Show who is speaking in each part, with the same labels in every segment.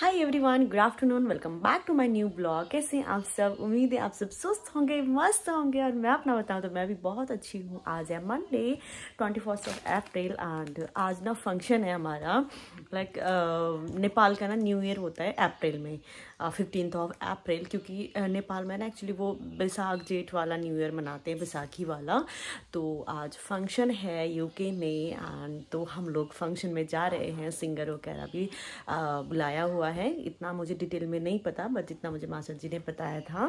Speaker 1: Hi everyone, good afternoon, welcome back to my new blog. कैसे हैं आप सब? उम्मीद है आप सब स्वस्थ होंगे, मस्त होंगे। और मैं अपना बताऊं तो मैं भी बहुत अच्छी हूँ। आज है मंडे 21 अप्रैल एंड आज ना फंक्शन है हमारा। नेपाल का ना न्यू ईयर होता है अप्रैल में, 15 अप्रैल, क्योंकि नेपाल में ना एक्चुअली वो बैसाख जेठ वाला न्यू ईयर मनाते हैं, बैसाखी वाला। तो आज फंक्शन है यूके में एंड तो हम लोग फंक्शन में जा रहे हैं। सिंगर वगैरह भी बुलाया हुआ है। इतना मुझे डिटेल में नहीं पता, बट जितना मुझे मास्टर जी ने बताया था।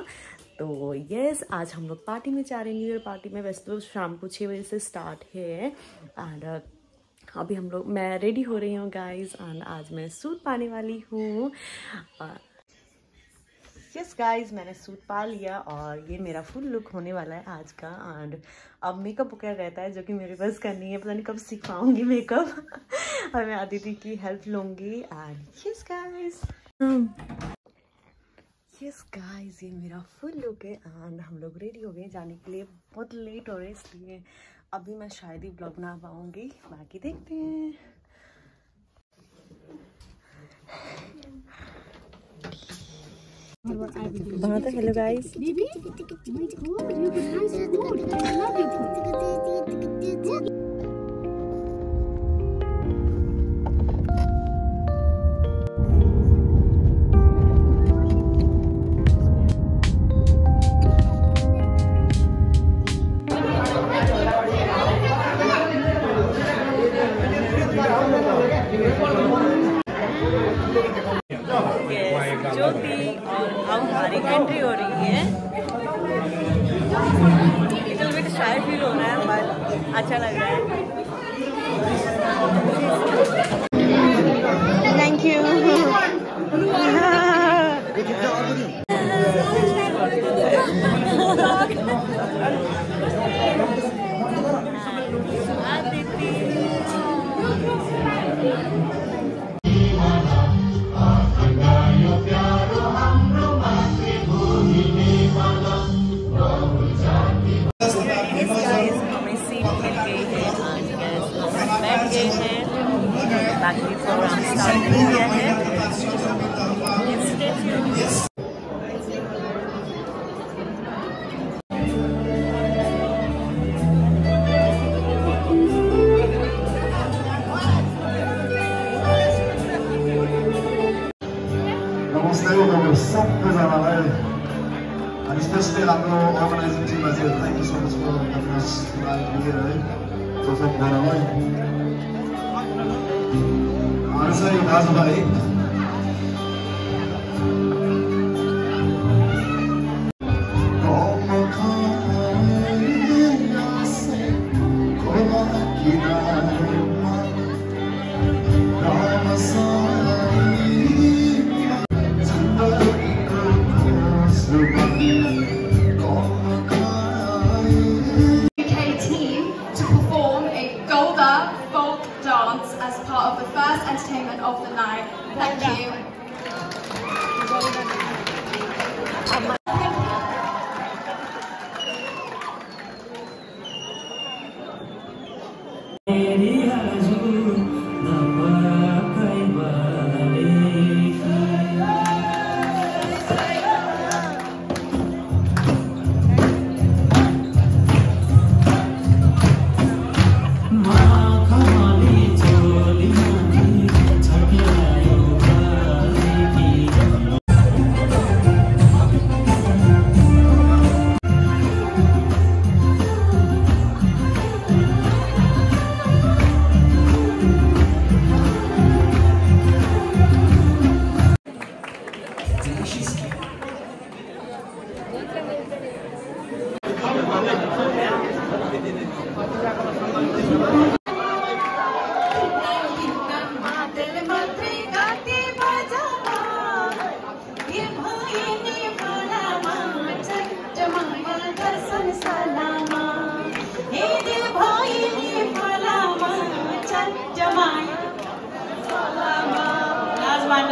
Speaker 1: तो यस, आज हम लोग पार्टी में जा रहे हैं, न्यू ईयर पार्टी में। वैसे तो शाम को 6 बजे से स्टार्ट है एंड अभी मैं रेडी हो रही हूँ गाइज एंड आज मैं सूट पाने वाली हूँ। यस गाइज, मैंने सूट पा लिया और ये मेरा फुल लुक होने वाला है आज का। एंड अब मेकअप वगैरह रहता है जो कि मेरे पास करनी है, पता नहीं कब सीख पाऊंगी मेकअप और मैं आदिति की हेल्प लूँगी। एंड यस गाइज, ये मेरा फुल लुक है एंड हम लोग रेडी हो गए जाने के लिए। बहुत लेट हो रहे हैं इसलिए अभी मैं शायद ही ब्लॉग बना पाऊँगी, बाकी देखते हैं। हेलो गाइस, ज्योति और अब हमारी एंट्री हो रही है। लिटिल बिट शाय फील हो रहा है बट अच्छा लग रहा है। Thank you. बाकी प्रोग्राम स्टार्ट हो गया है।
Speaker 2: And especially our organizing team, I say thank you so much for having us tonight here, right? So from Paraguay. Answer you guys about
Speaker 3: as part of the first entertainment of the night. Thank you.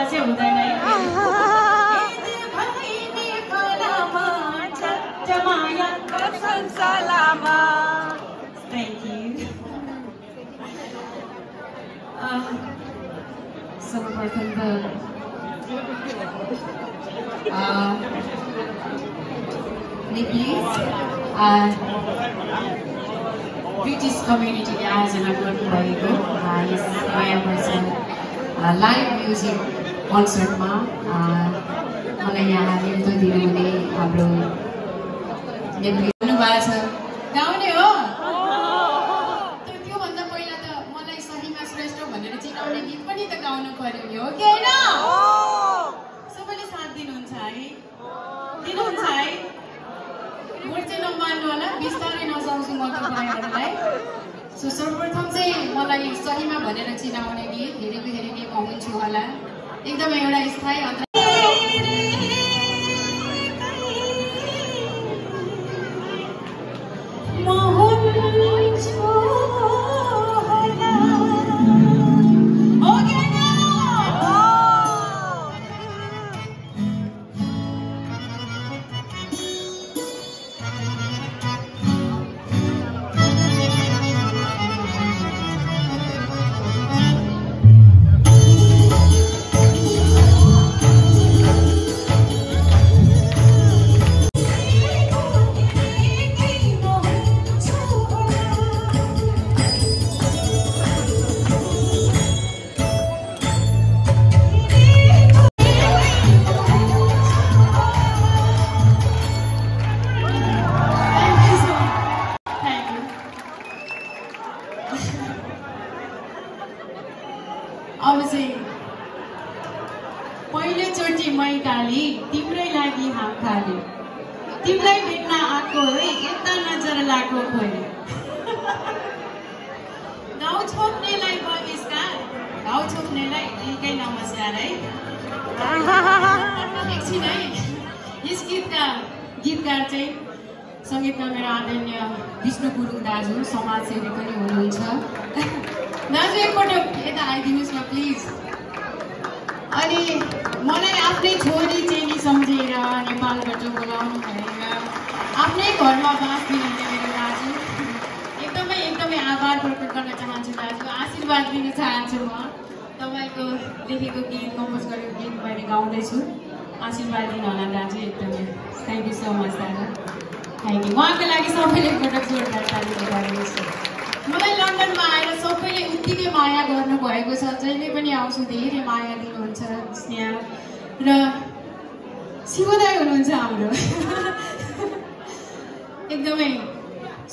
Speaker 3: से हुँदैन Thank you. सर्वप्रथम त
Speaker 4: Nepalese British कम्युनिटीले आयोजना गर्नुभएको यस नयाँ वर्ष live music कन्सर्टमा मलाई यहाँ नेतृत्व दिनुहुने हाम्रो नेपाली हुनुभएको छ। गाउने हो त्योभन्दा पहिला त मलाई सहीमा श्रेष्ठ भनेर चिनाउने गीत पनि त गाउनु पर्यो नि, हो कि होइन? सबैले साथ दिनुहुन्छ है? दिनुहुन्छ है? मोड चाहिँ नमान्नु होला, बिस्तारै नसाउँछु म तपाईँहरूलाई। सो सर्वप्रथम चाहिँ मलाई सहीमा भनेर चिनाउने गीत हेरेको हेरेकै म हुन्छु होला, एकदमै एउटा स्थायी अब चाहिँ पहिलोचोटि मै काली तिम्रै लागि हाम खाली, तिमीलाई भेट्न आएको है यता नजर लाग्यो खोइ। गाउँ छोप्नेलाई बहिष्कार, गाउँ छोप्नेलाई दिलकै नमस्कार है। एकछिन है, यस गीतका गीतकार चाहिँ सङ्गीतमा मेरो आदरणीय विष्णु गुरुङ दाजु समाजसेवी पनि हुनुहुन्छ। दाजु एकपटक यता आइदिनुहोस् न प्लिज। अनि मलाई आफ्नै छोरी चेली सम्झेर नेपालबाट बोलाउनु भएर आफ्नै घरमा बास दिनुहुने मेरो दाजु, एकदमै एकदमै आभार प्रकट गर्न चाहन्छु दाजु। आशीर्वाद दिन चाहन्छु म। तपाईँको लेखेको गीत, कम्पोज गरेको गीत मैले गाउँदैछु, आशीर्वाद दिनु होला दाजु एकदमै। थ्याङ्क यू सो मच दाजु, थ्याङ्क यू। उहाँको लागि सबैले एकपटक जोरदार ताली बजाउनुहोस्। मलाई लन्डनमा आएर सबैले उत्तिकै माया गर्नुभएको छ, जहिले पनि आउँछु धेरै माया दिनुहुन्छ, स्नेह र शिवदाय हुनुहुन्छ हाम्रो। एकदमै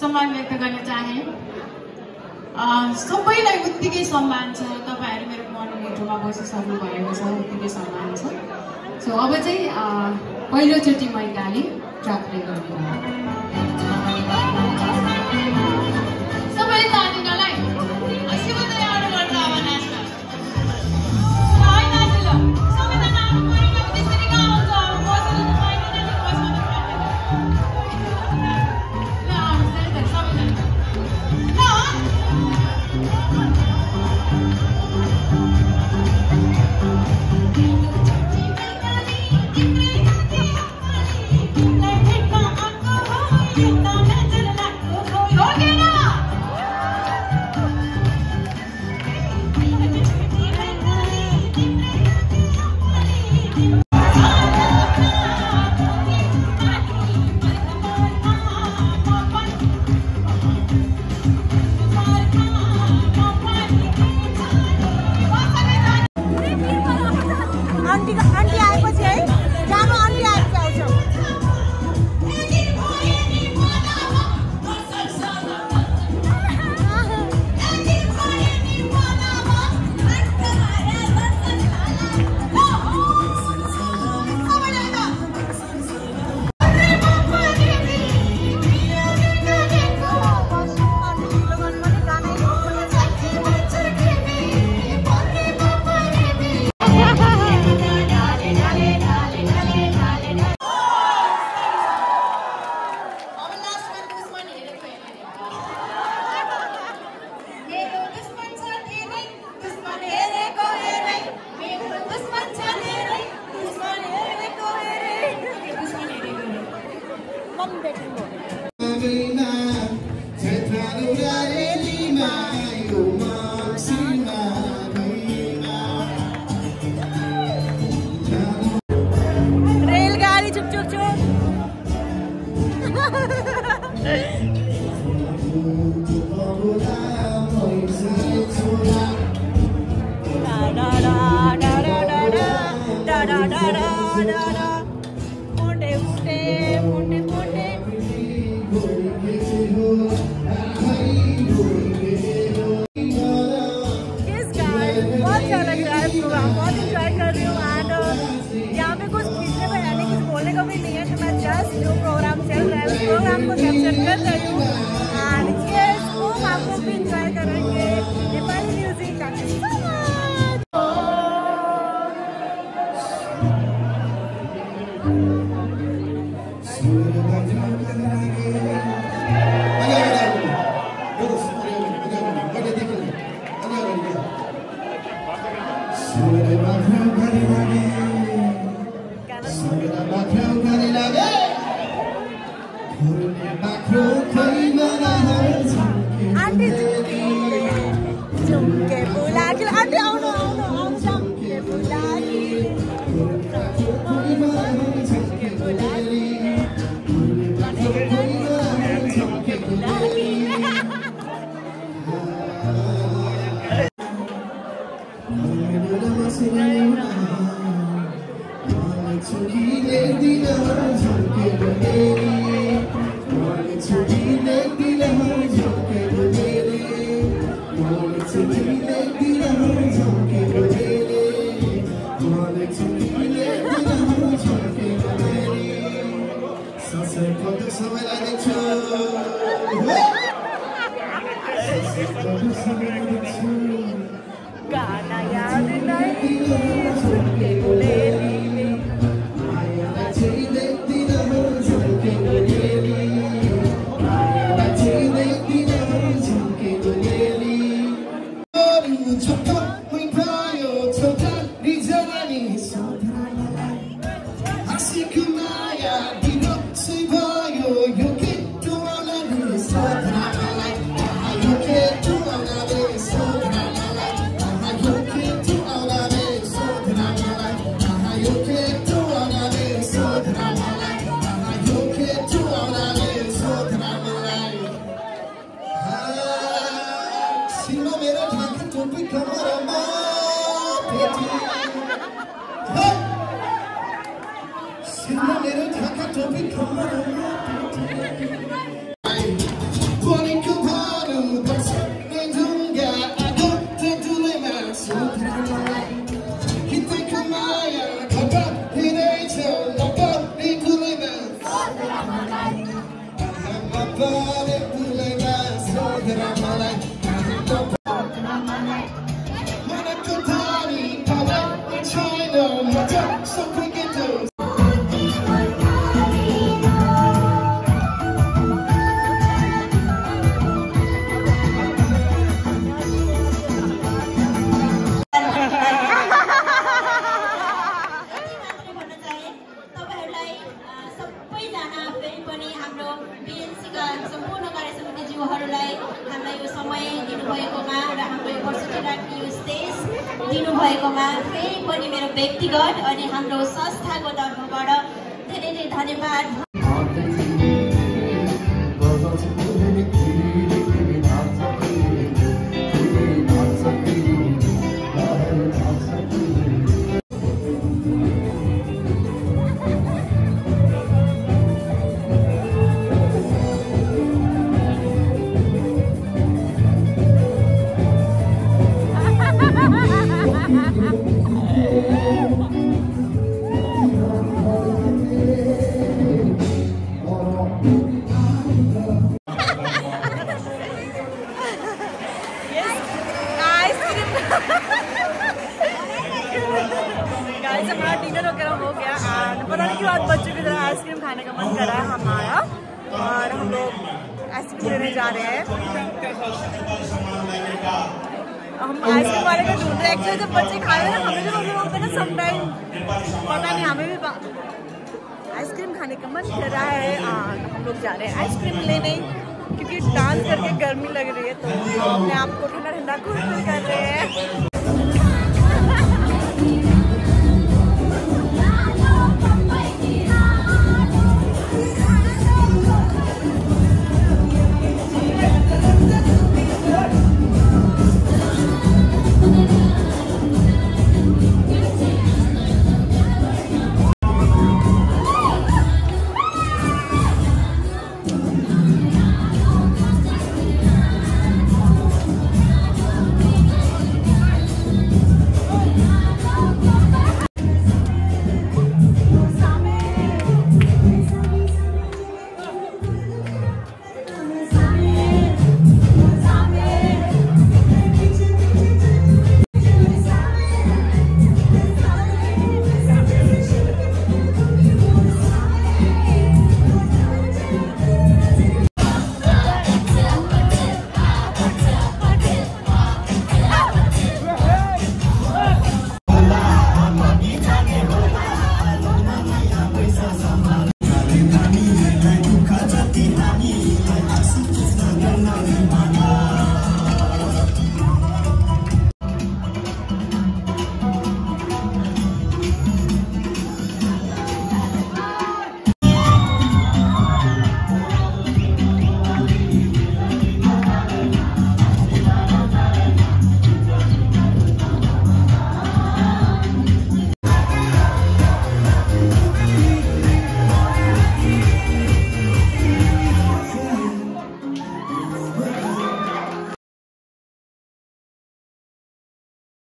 Speaker 4: सम्मान व्यक्त गर्न चाहे। सबैलाई उत्तिकै सम्मान छ, तपाईँहरू मेरो मनमुटुमा बसिसक्नु भएको छ, उत्तिकै सम्मान छ। सो अब चाहिँ पहिलोचोटि मै काली ट्र्याक प्ले गर्नु।
Speaker 5: You
Speaker 1: मोटे मोटे मोटे मोटे। बहुत अच्छा लग रहा है प्रोग्राम, बहुत इंजॉय कर रही हूँ। एंड यहाँ पे कुछ खींचने का यानी कुछ बोलने का भी नहीं है, तो मैं जस्ट जो प्रोग्राम चल रहा है उस प्रोग्राम को कैप्चर कर रही हूँ। एंड यस, होप आप लोग भी इंजॉय करेंगे Nepali music. Thank you so much. Auntie झुमके बुला के आंटी आउनु आउनु आउनु झुमके बुला के झुमके बुला गाना याद नहीं झुमके बुलेली मेरो व्यक्तिगत अनि हाम्रो संस्थाको तर्फबाट धेरै धेरै धन्यवाद। गाइस हमारा डिनर वगैरह हो गया और पता नहीं क्यों आज बच्चों की तरह आइसक्रीम खाने का मन कर रहा है हमारा, और हम लोग आइसक्रीम लेने जा रहे हैं। हम आइसक्रीम वाले का ढूंढ रहे हैं। एक्चुअली जब बच्चे खा रहे हैं ना, हमें भी लोगों को ना समटाइम पता नहीं, हमें भी आइसक्रीम खाने का मन कर रहा है और हम लोग जा रहे हैं आइसक्रीम लेने, क्योंकि डांस करके गर्मी लग रही है तो अपने आप को ठंडा ठंडा खुश कर रहे हैं।